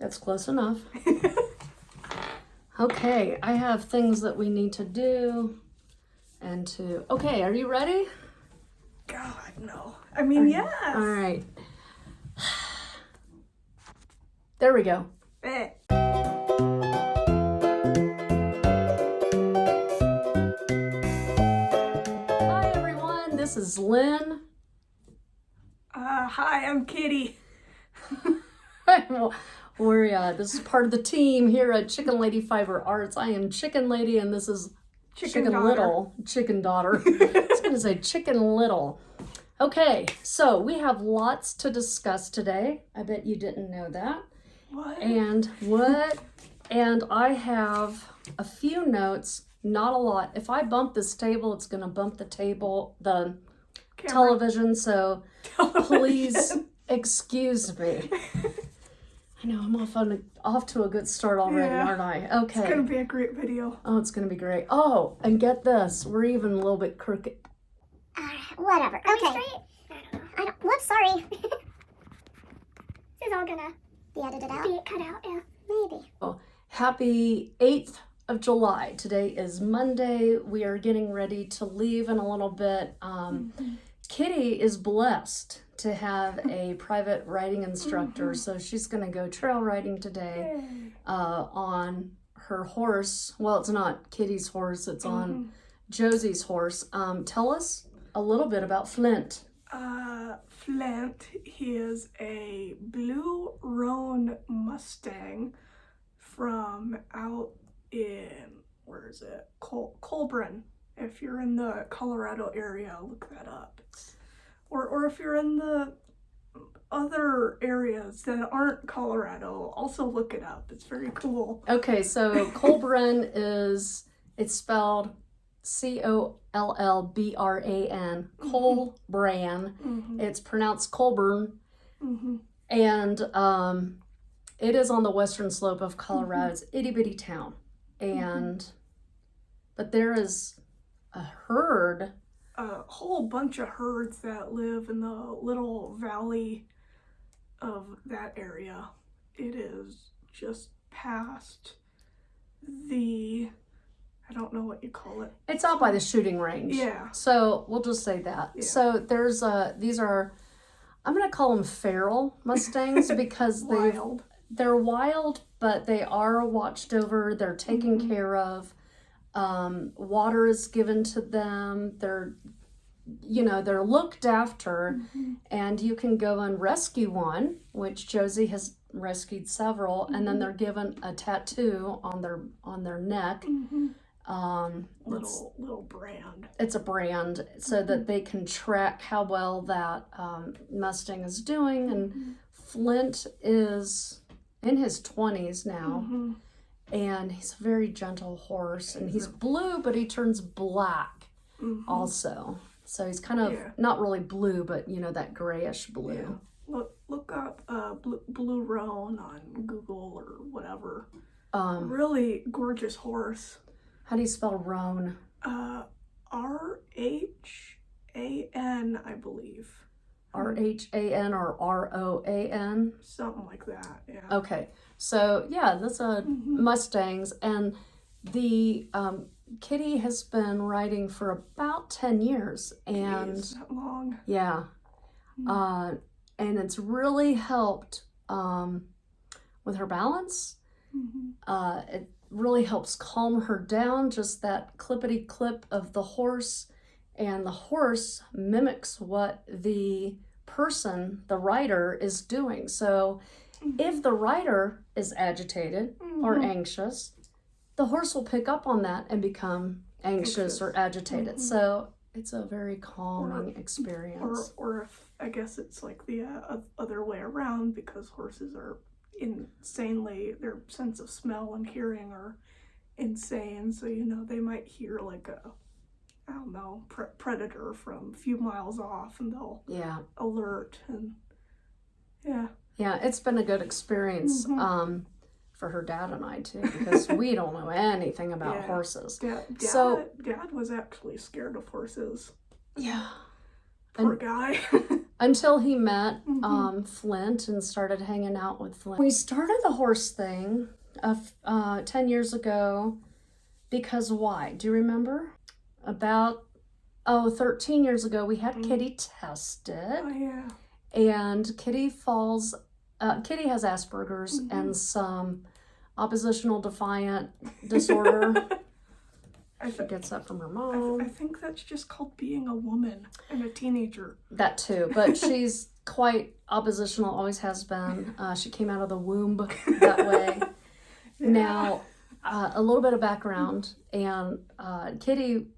That's close enough. Okay, I have things that we need to do and to... Okay, are you ready? God, no. I mean, yes. All right. There we go. Eh. Hi, everyone. This is Lynn. Hi, I'm Kitty. This is part of the team here at ChickenLadyFiberArts. I am Chicken Lady, and this is Chicken Little. Chicken Daughter. I was going to say Chicken Little. Okay, so we have lots to discuss today. I bet you didn't know that. What? And I have a few notes, not a lot. If I bump this table, it's going to bump the table, the television, so please excuse me. I know, I'm off to a good start already, aren't I? Okay. It's going to be a great video. Oh, it's going to be great. Oh, and get this. We're even a little bit crooked. Whatever. Okay. I don't. Whoops, sorry. This is all gonna be edited out. Be cut out, yeah. Maybe. Oh, happy 8th of July. Today is Monday. We are getting ready to leave in a little bit. Kitty is blessed to have a private riding instructor, so she's going to go trail riding today on her horse. Well, it's not Kitty's horse, it's on Josie's horse. Tell us a little bit about Flint. Flint, he is a blue roan Mustang from out in, where is it? Colburn. If you're in the Colorado area, look that up. Or if you're in the other areas that aren't Colorado, also look it up. It's very cool. Okay, so Colburn it's spelled Collbran, Colbran. It's pronounced Colburn. And it is on the western slope of Colorado. It's itty bitty town. But there is a herd. A whole bunch of herds that live in the little valley of that area. It is just past the, I don't know what you call it. It's out by the shooting range. Yeah. So we'll just say that. Yeah. So there's these are, I'm going to call them feral Mustangs because they're wild, but they are watched over. They're taken care of. Water is given to them. They're looked after, and you can go and rescue one, which Josie has rescued several, and then they're given a tattoo on their neck. Little brand. It's a brand so that they can track how well that Mustang is doing. And Flint is in his 20s now. And he's a very gentle horse, and he's blue, but he turns black also. So he's kind of not really blue, but that grayish blue. Yeah. Look up blue roan on Google or whatever. Really gorgeous horse. How do you spell roan? R-H-A-N, I believe. R-H-A-N or R-O-A-N? Something like that, yeah. Okay. So, that's a Mustangs, and the Kitty has been riding for about 10 years, and Jeez, that long. Yeah, and it's really helped with her balance. It really helps calm her down, just that clippity clip of the horse, and the horse mimics what the person, the rider, is doing. So if the rider is agitated or anxious, the horse will pick up on that and become anxious or agitated. So it's a very calming experience. Or if, I guess it's like the other way around, because horses are their sense of smell and hearing are insane. So, they might hear like a, I don't know, predator from a few miles off, and they'll alert. And yeah, it's been a good experience for her dad and I too, because we don't know anything about horses. Dad was actually scared of horses. Yeah. Poor guy. until he met Mm-hmm. Flint and started hanging out with Flint. We started the horse thing 10 years ago because why? Do you remember? About 13 years ago, we had Kitty tested. Oh, yeah. And Kitty has Asperger's and some oppositional defiant disorder. She gets that from her mom. I think that's just called being a woman and a teenager. That too, but she's quite oppositional, always has been. She came out of the womb that way. Yeah. Now, a little bit of background, and Kitty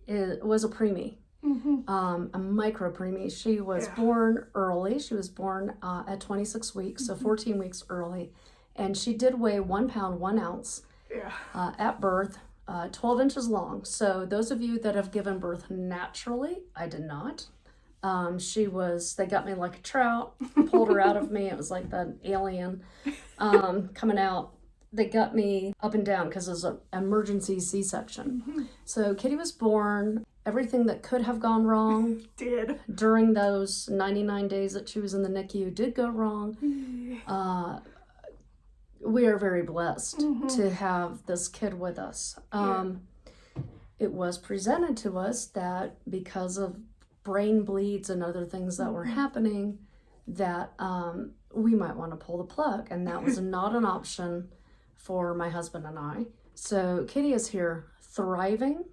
was a preemie, a micro preemie. She was born early. She was born at 26 weeks, so 14 weeks early, and she did weigh 1 pound 1 ounce at birth. 12 inches long. So those of you that have given birth naturally, I did not. They got me like a trout, pulled her out of me. It was like the alien coming out. They got me up and down because it was an emergency C-section. So Kitty was born. Everything that could have gone wrong did during those 99 days that she was in the NICU did go wrong. We are very blessed to have this kid with us. It was presented to us that because of brain bleeds and other things that were happening, that we might want to pull the plug, and that was not an option for my husband and I. So Kitty is here thriving,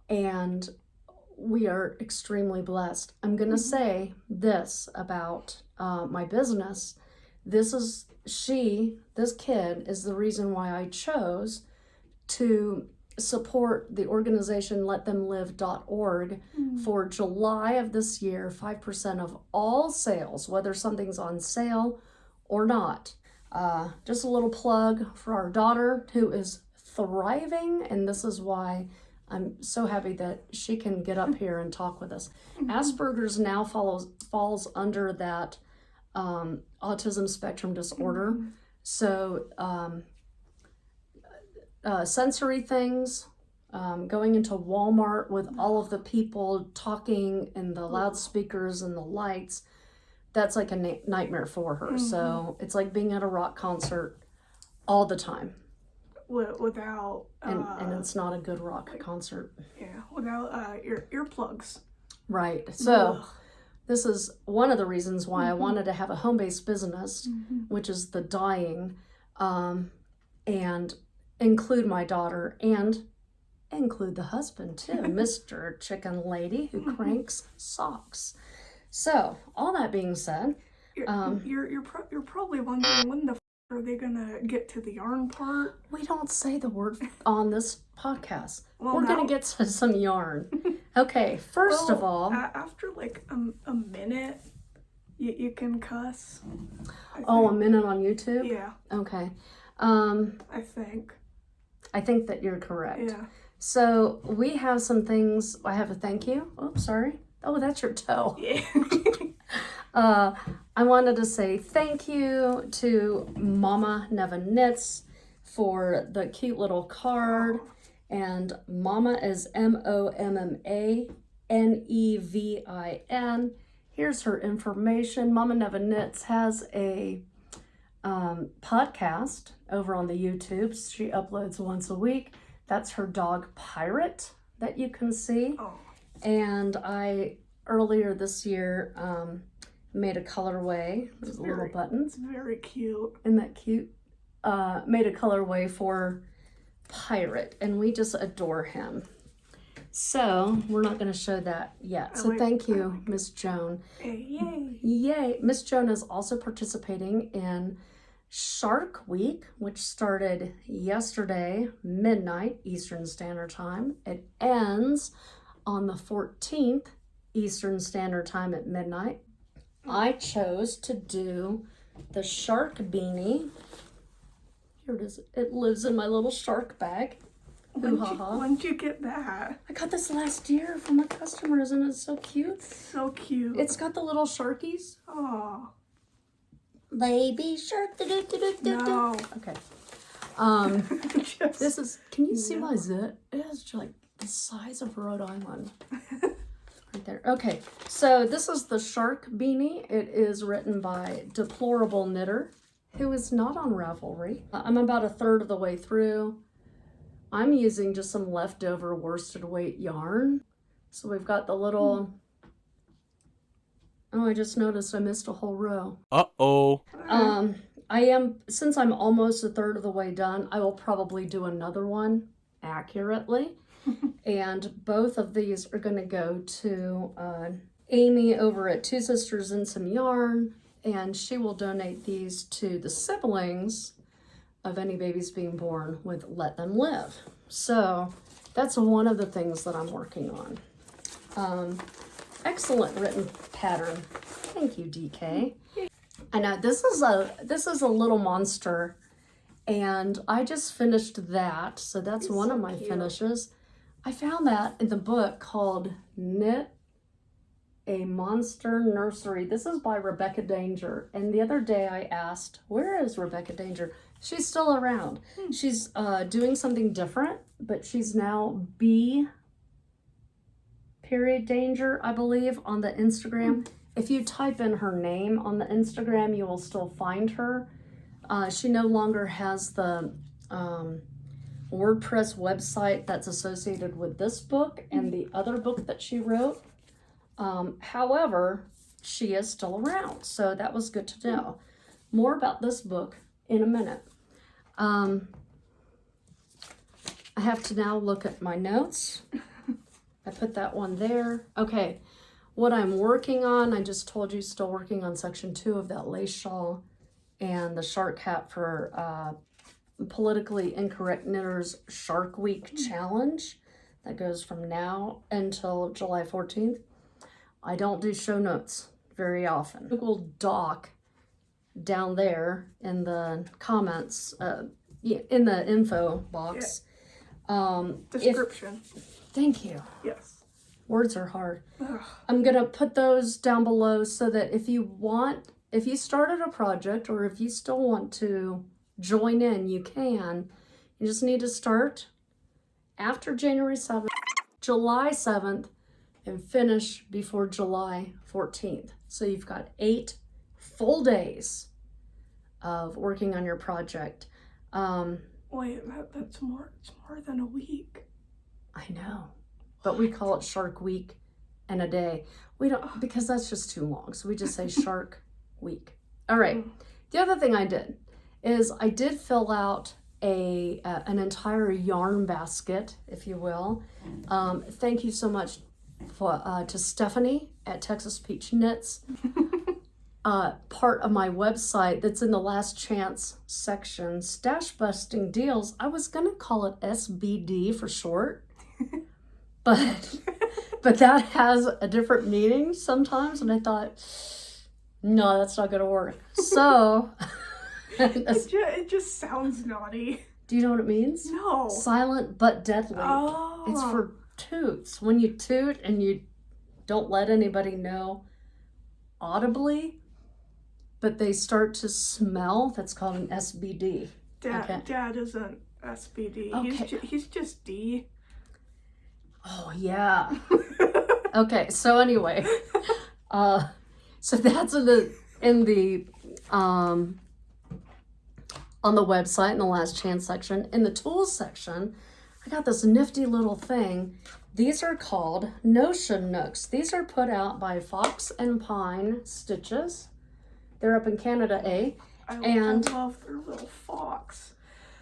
and we are extremely blessed. I'm going to say this about my business. This kid is the reason why I chose to support the organization letthemlive.org for July of this year. 5% of all sales, whether something's on sale or not. Just a little plug for our daughter who is thriving, and this is why I'm so happy that she can get up here and talk with us. Asperger's now falls under that autism spectrum disorder. So sensory things, going into Walmart with all of the people talking and the loudspeakers and the lights, that's like a nightmare for her. So it's like being at a rock concert all the time. Without and it's not a good rock concert. Yeah, without earplugs. Right. So this is one of the reasons why I wanted to have a home-based business, which is the dyeing, and include my daughter and include the husband too, Mr. Chicken Lady, who cranks socks. So all that being said, you're probably wondering when the are they gonna get to the yarn part? We don't say the word on this podcast. Well, we're gonna get to some yarn. Okay, first of all, after like a minute, you can cuss. A minute on YouTube? Yeah. Okay. I think that you're correct. Yeah. So we have some things. I have a thank you. Oh, sorry. Oh, that's your toe. Yeah. I wanted to say thank you to Mama Never Knits for the cute little card. And Mama is MOMMANEVIN. Here's her information. Mama Never Knits has a podcast over on the YouTube. She uploads once a week. That's her dog Pirate that you can see. And I earlier this year made a colorway. There's little buttons. Very cute. Isn't that cute? Made a colorway for Pirate, and we just adore him. So we're not going to show that yet. So thank you, Miss Joan. Yay! Yay! Miss Joan is also participating in Shark Week, which started yesterday, midnight Eastern Standard Time. It ends on the 14th Eastern Standard Time at midnight. I chose to do the shark beanie. Here it is. It lives in my little shark bag. When'd you get that? I got this last year from a customer. Isn't it so cute? So cute. It's got the little sharkies. Oh. Baby shark. No. Okay. This is, can you see my zit? It is like the size of Rhode Island. right there. Okay, so this is the shark beanie. It is written by Deplorable Knitter, who is not on Ravelry. I'm about a third of the way through. I'm using just some leftover worsted weight yarn. So we've got the little, oh, I just noticed I missed a whole row. Uh-oh. Since I'm almost a third of the way done, I will probably do another one accurately. And both of these are going to go to Amy over at Two Sisters and Some Yarn, and she will donate these to the siblings of any babies being born with Let Them Live. So that's one of the things that I'm working on. Excellent written pattern. Thank you, DK. I know this is a little monster, and I just finished that, so that's one of my finishes. I found that in the book called Knit a Monster Nursery. This is by Rebecca Danger, and the other day I asked, where is Rebecca Danger? She's still around. She's doing something different, but she's now B.Danger, I believe, on the Instagram. If you type in her name on the Instagram, you will still find her. She no longer has the WordPress website that's associated with this book and the other book that she wrote. However, she is still around, so that was good to know. More about this book in a minute. I have to now look at my notes. I put that one there. Okay, what I'm working on, I just told you, still working on section 2 of that lace shawl and the shark hat for Politically Incorrect Knitters Shark Week Challenge that goes from now until July 14th. I don't do show notes very often. Google Doc down there in the comments, in the info box. Description. Thank you. Yes. Words are hard. Ugh. I'm going to put those down below so that if you started a project or if you still want to join in, you can. You just need to start after January 7th, July 7th, and finish before July 14th. So you've got 8 full days of working on your project. Wait, it's more than a week. I know, but we call it Shark Week and a day. We don't, because that's just too long. So we just say Shark Week. All right. The other thing I did is I did fill out an entire yarn basket, if you will. Thank you so much to Stephanie at Texas Peach Knits. Part of my website that's in the last chance section, stash busting deals. I was gonna call it SBD for short, but that has a different meaning sometimes, and I thought, no, that's not gonna work. So It just sounds naughty. do you know what it means? No. Silent but deadly. Oh. It's for toots. When you toot and you don't let anybody know audibly, but they start to smell, that's called an SBD. Dad isn't SBD. Okay. He's just D. Oh, yeah. Okay, so anyway, so that's in the on the website in the last chance section. In the tools section, I got this nifty little thing. These are called Notion Nooks. These are put out by Fox and Pine Stitches. They're up in Canada, I and love their little fox.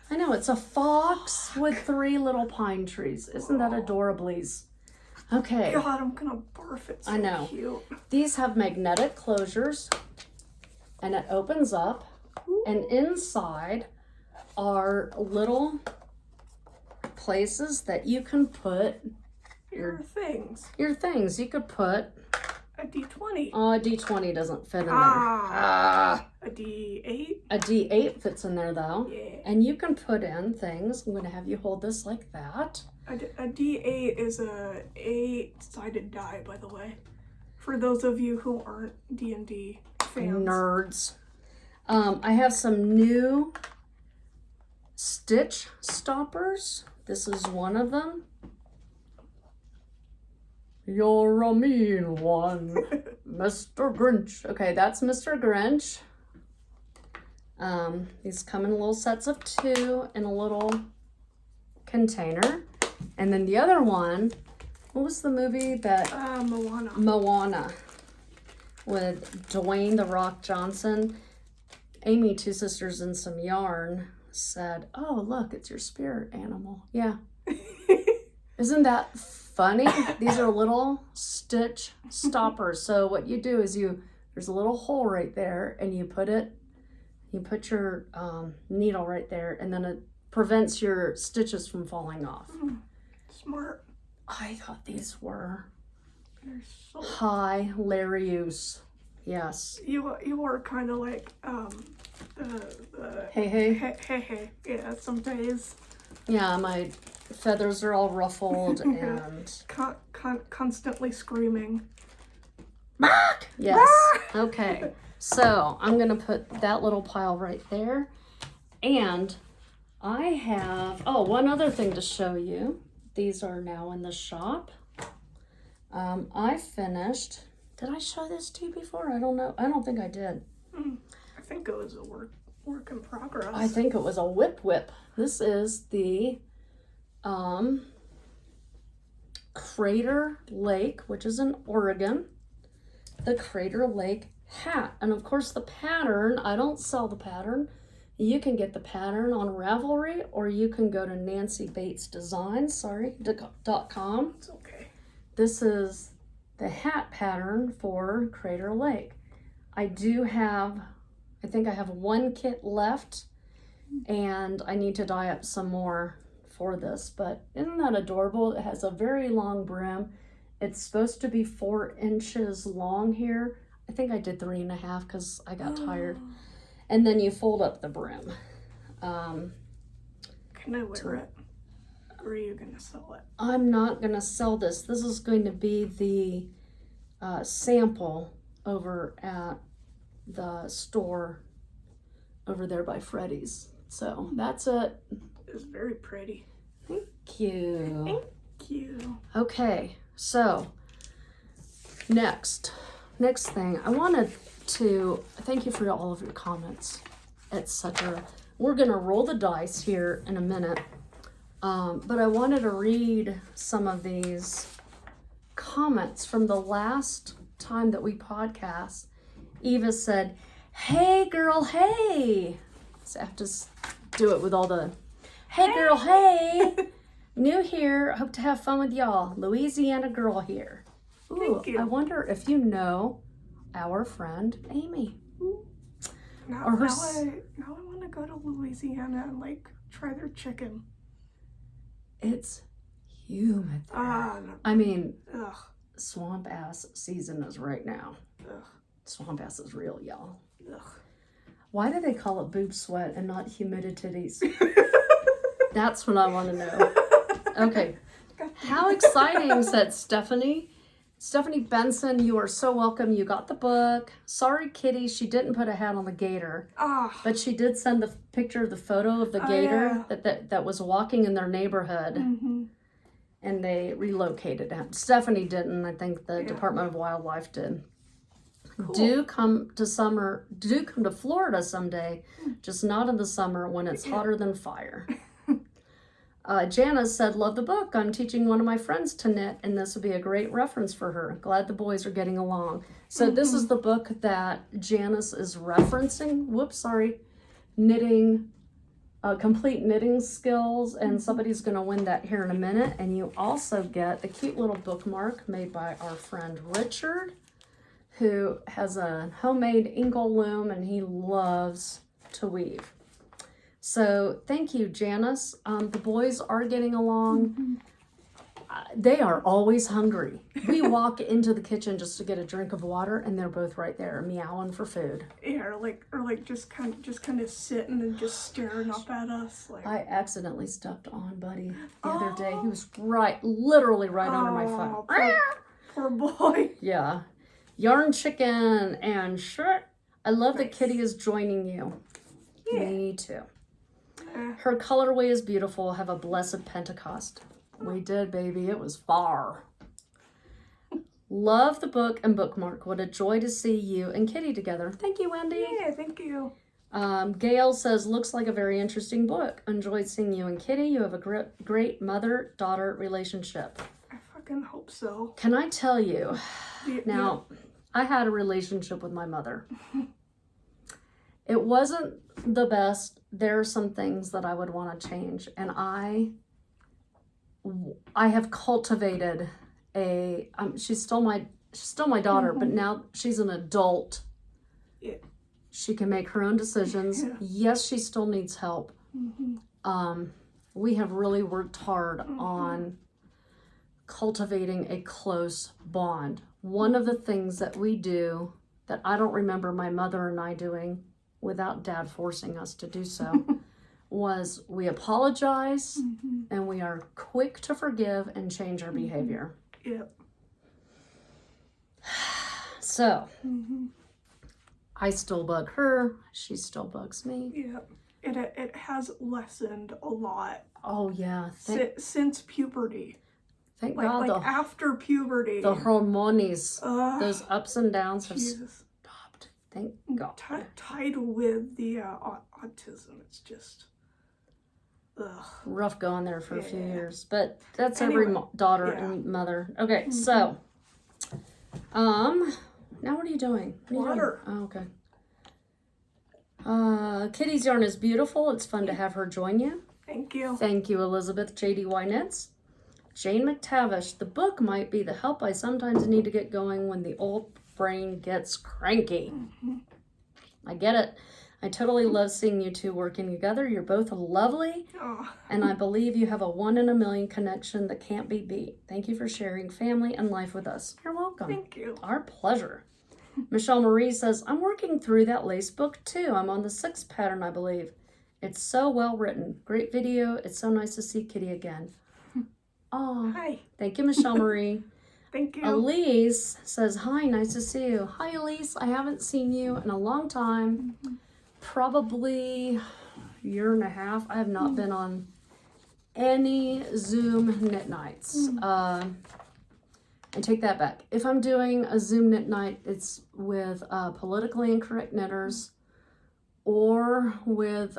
I know, it's a fox with 3 little pine trees. Isn't that adorablies? Okay. God, I'm gonna barf. It's so I know. cute. These have magnetic closures, and it opens up, and inside are little places that you can put Your things. your things. You could put, A D20. oh, a D20 doesn't fit in there. A D8. A D8 fits in there though. Yeah. And you can put in things. I'm going to have you hold this like that. A D8 is a 8-sided die, by the way. For those of you who aren't D&D fans. Nerds. I have some new stitch stoppers. This is one of them. You're a mean one, Mr. Grinch. Okay, that's Mr. Grinch. These come in little sets of 2 in a little container. And then the other one, what was the movie that? Moana. Moana. With Dwayne "The Rock" Johnson. Amy, 2 sisters and some yarn, said, "Oh, look, it's your spirit animal." Yeah. Isn't that funny? These are little stitch stoppers. So what you do is there's a little hole right there, and you put your needle right there, and then it prevents your stitches from falling off. Smart. I thought these were So hilarious. Yes. you were kind of like the Hey. yeah, some days. Yeah, my feathers are all ruffled and Constantly screaming. yes. Okay. So I'm gonna put that little pile right there, and I have one other thing to show you. These are now in the shop. I finished. Did I show this to you before? I don't know. I don't think I did. I think it was a work in progress. I think it was a whip. This is the Crater Lake, which is in Oregon. The Crater Lake hat. And of course the pattern, I don't sell the pattern. You can get the pattern on Ravelry, or you can go to nancybatesdesigns.com. It's okay. This is the hat pattern for Crater Lake. I think I have 1 kit left, and I need to dye up some more for this, but isn't that adorable? It has a very long brim. It's supposed to be 4 inches long here. I think I did 3.5 because I got tired. And then you fold up the brim. Can I wear it? Or are you gonna sell it? I'm not gonna sell this. This is going to be the sample over at the store over there by Freddy's. So that's it. It's very pretty. Thank you. Thank you. Okay, so next thing, I wanted to thank you for all of your comments, etc. We're gonna roll the dice here in a minute, but I wanted to read some of these comments from the last time that we podcast. Eva said, "Hey girl, hey." So I have to do it with all the hey girl, hey. New here, hope to have fun with y'all. Louisiana girl here. Ooh, Thank you. I wonder if you know our friend Amy. Now Or her I want to go to Louisiana and like try their chicken. It's humid there. No. I mean, Ugh. swamp ass season is right now. Ugh. Swamp ass is real, y'all. Ugh. Why do they call it boob sweat and not humidities? That's what I want to know. Okay. How exciting, said Stephanie. Stephanie Benson, you are so welcome. You got the book. Sorry, Kitty, she didn't put a hat on the gator. But she did send the picture of the photo of the gator that was walking in their neighborhood. Mm-hmm. And they relocated him. Stephanie didn't. I think the Department of Wildlife did. Cool. Do come to Florida someday, just not in the summer when it's hotter than fire. Janice said, love the book. I'm teaching one of my friends to knit, and this would be a great reference for her. Glad the boys are getting along. So this is the book that Janice is referencing. Knitting, complete knitting skills, and somebody's going to win that here in a minute. And you also get a cute little bookmark made by our friend Richard, who has a homemade inkle loom, and he loves to weave. So thank you, Janice. The boys are getting along. They are always hungry. We walk into the kitchen just to get a drink of water, and they're both right there meowing for food. Yeah, or like just kind of sitting and just staring up at us. Like I accidentally stepped on Buddy the other day. He was literally right under my foot. Poor boy. Yeah. Yarn Chicken and shirt. I love that Kitty is joining you. Yeah. Me too. Her colorway is beautiful. Have a blessed Pentecost. We did, baby. It was far. Love the book and bookmark. What a joy to see you and Kitty together. Thank you, Wendy. Yeah, thank you. Gail says, looks like a very interesting book. Enjoyed seeing you and Kitty. You have a great mother-daughter relationship. I fucking hope so. Can I tell you? Yeah. I had a relationship with my mother. It wasn't the best. There are some things that I would want to change. And I have cultivated she's still my daughter, but now she's an adult. Yeah. She can make her own decisions. Yeah. Yes, she still needs help. We have really worked hard on cultivating a close bond. One of the things that we do that I don't remember my mother and I doing without Dad forcing us to do so was we apologize and we are quick to forgive and change our behavior. Yep. So, I still bug her. She still bugs me. Yep. It has lessened a lot. Oh, yeah. Since puberty. Thank Like God after puberty. the hormones, those ups and downs have Jesus. stopped. Thank God. Tied with the autism. It's just... Ugh. Rough going there for a few years, but that's Anyway, every daughter and mother. Okay, so, now what are you doing? What are you Water. doing? Oh, okay. Kitty's yarn is beautiful. It's fun to have her join you. Thank you. Thank you, Elizabeth JDY Knits. Jane McTavish, the book might be the help I sometimes need to get going when the old brain gets cranky. I get it. I totally love seeing you two working together. You're both lovely, and I believe you have a 1 in a million connection that can't be beat. Thank you for sharing family and life with us. You're welcome. Thank you. Our pleasure. Michelle Marie says, I'm working through that lace book too. I'm on the 6th pattern, I believe. It's so well written. Great video. It's so nice to see Kitty again. Oh, Hi. Thank you, Michelle Marie. Thank you. Elise says, hi, nice to see you. Hi, Elise. I haven't seen you in a long time. Probably a year and a half. I have not been on any Zoom knit nights. I take that back. If I'm doing a Zoom knit night, it's with politically incorrect knitters or with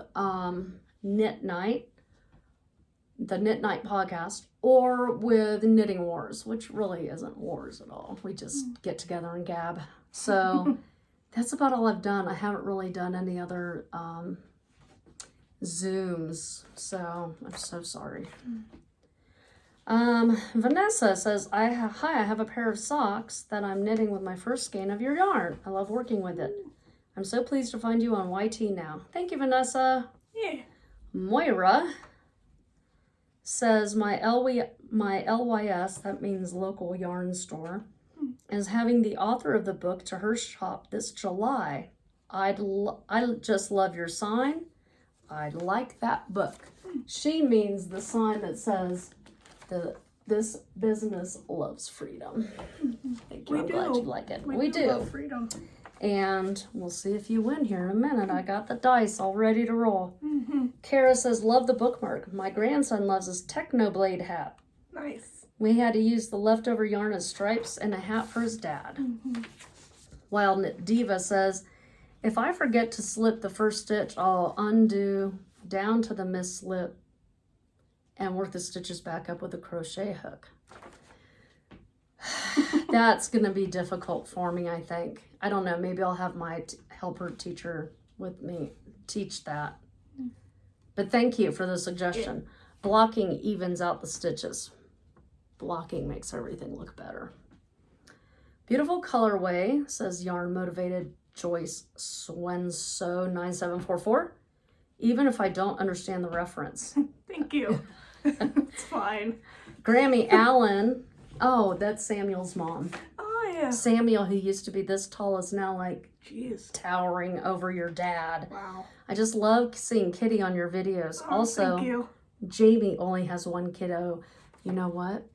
Knit Night, the Knit Night podcast, or with Knitting Wars, which really isn't wars at all. We just get together and gab. So that's about all I've done. I haven't really done any other Zooms, so I'm so sorry. Vanessa says, hi, I have a pair of socks that I'm knitting with my first skein of your yarn. I love working with it. I'm so pleased to find you on YT now. Thank you, Vanessa. Yeah. Moira says, my LYS, that means local yarn store, is having the author of the book to her shop this July. I just love your sign. I like that book. She means the sign that says, this business loves freedom. Thank you. I'm glad you like it. We do. Love freedom. And we'll see if you win here in a minute. I got the dice all ready to roll. Kara says, love the bookmark. My grandson loves his Technoblade hat. Nice. We had to use the leftover yarn as stripes and a hat for his dad. Wild Knit Diva says, if I forget to slip the first stitch, I'll undo down to the mislip and work the stitches back up with a crochet hook. That's going to be difficult for me, I think. I don't know. Maybe I'll have my helper teacher with me teach that. But thank you for the suggestion. Blocking evens out the stitches. Blocking makes everything look better. Beautiful colorway, says Yarn Motivated Joyce Swenso 9744. Even if I don't understand the reference. Thank you. It's fine. Grammy Allen. Oh, that's Samuel's mom. Oh, yeah. Samuel, who used to be this tall, is now like Jeez. towering over your dad. Wow. I just love seeing Kitty on your videos. Oh, also, thank you. Jamie only has one kiddo. You know what?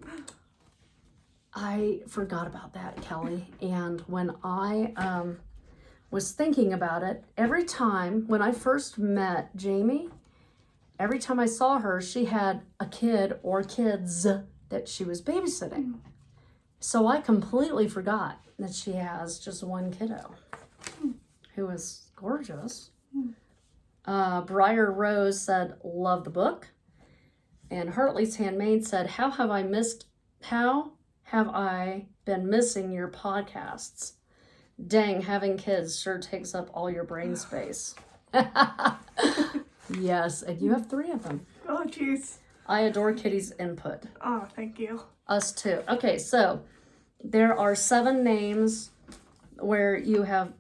I forgot about that, Kelly. And when I was thinking about it, every time when I first met Jamie, every time I saw her, she had a kid or kids that she was babysitting. So I completely forgot that she has just one kiddo who is gorgeous. Briar Rose said, love the book. And Hartley's Handmaid said, how have I been missing your podcasts? Dang, having kids sure takes up all your brain space. Yes, and you have 3 of them. Oh, jeez. I adore Kitty's input. Oh, thank you. Us too. Okay, so there are 7 names where you have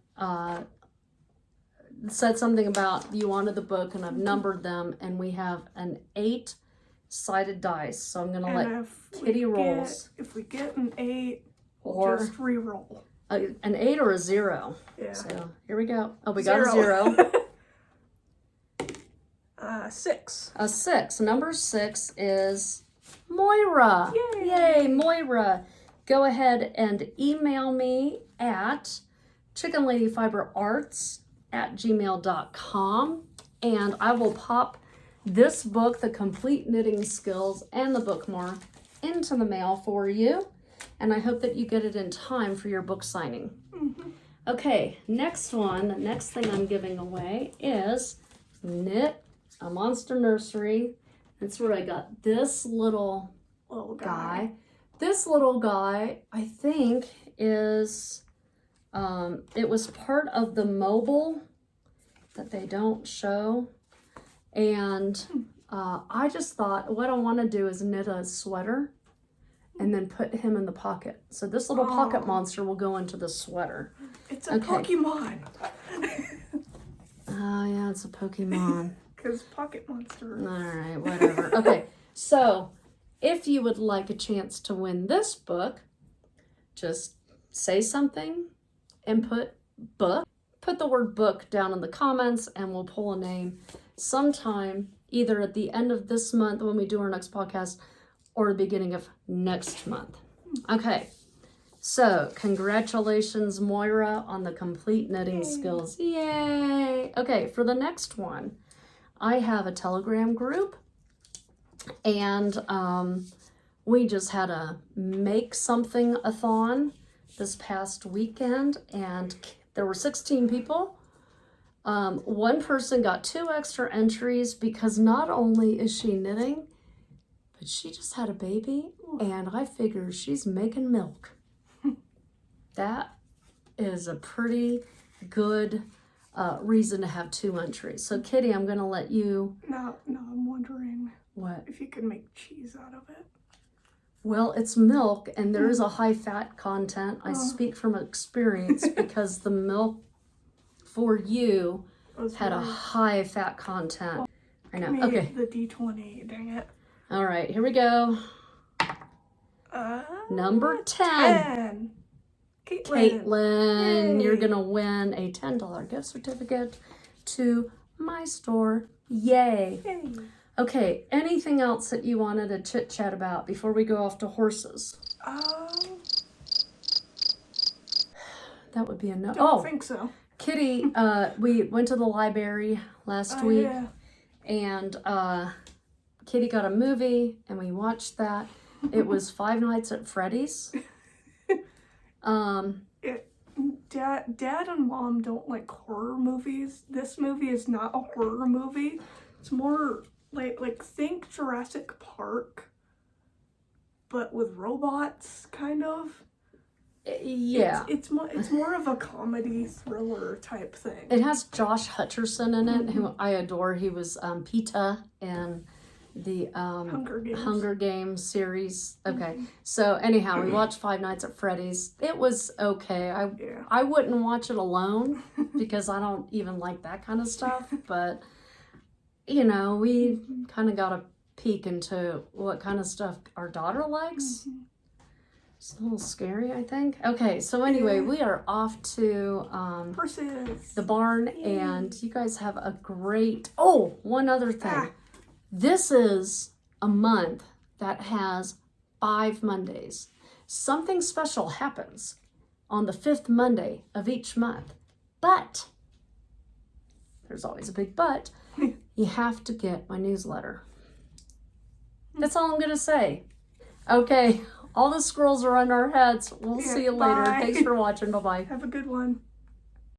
said something about you wanted the book, and I've numbered them, and we have an 8-sided dice. So I'm going to let Kitty rolls. If we get an 8, or just re-roll. An 8 or a 0. Yeah. So here we go. Oh, we got a 0. 6. A 6. Number 6 is Moira. Yay, Moira. Go ahead and email me at ChickenLadyFiberArts@gmail.com, and I will pop this book, The Complete Knitting Skills, and the bookmark into the mail for you, and I hope that you get it in time for your book signing. Okay, next one, the next thing I'm giving away is Knit a Monster Nursery. That's where I got this little guy. This little guy, I think, is, it was part of the mobile that they don't show. And I just thought, what I want to do is knit a sweater and then put him in the pocket. So this little pocket monster will go into the sweater. It's a Pokemon. Oh, yeah, it's a Pokemon. Because Pocket Monster. All right, whatever. Okay, so if you would like a chance to win this book, just say something and put book. Put the word book down in the comments, and we'll pull a name sometime either at the end of this month when we do our next podcast or the beginning of next month. Okay, so congratulations, Moira, on the complete knitting skills. Yay! Okay, for the next one, I have a Telegram group, and we just had a make something-a-thon this past weekend, and there were 16 people. One person got 2 extra entries because not only is she knitting, but she just had a baby, and I figure she's making milk. That is a pretty good reason to have 2 entries. So Kitty, I'm going to let you... No, I'm wondering... What? If you could make cheese out of it. Well, it's milk, and there is a high fat content. I speak from experience because the milk for you had a high fat content. I know. Okay. The D20, dang it. All right, here we go. Number 10. Caitlin, you're going to win a $10 gift certificate to my store. Yay. Okay, anything else that you wanted to chit-chat about before we go off to horses? That would be a no. Don't think so. Kitty, we went to the library last week, and Kitty got a movie, and we watched that. It was Five Nights at Freddy's. Dad and Mom don't like horror movies. This movie is not a horror movie. It's more like think Jurassic Park, but with robots, kind of. Yeah. It's more of a comedy thriller type thing. It has Josh Hutcherson in it, who I adore. He was Peeta in the Hunger Games series. Okay, so anyhow, we watched Five Nights at Freddy's. It was okay. I wouldn't watch it alone because I don't even like that kind of stuff. But you know, we kind of got a peek into what kind of stuff our daughter likes. It's a little scary, I think. Okay, so anyway, we are off to the barn, and you guys have a great... Oh, one other thing. This is a month that has 5 Mondays. Something special happens on the 5th Monday of each month. But, there's always a big but, you have to get my newsletter. That's all I'm going to say. Okay, All the squirrels are on our heads. We'll Yeah, see you later. bye. Thanks for watching. Bye-bye. Have a good one.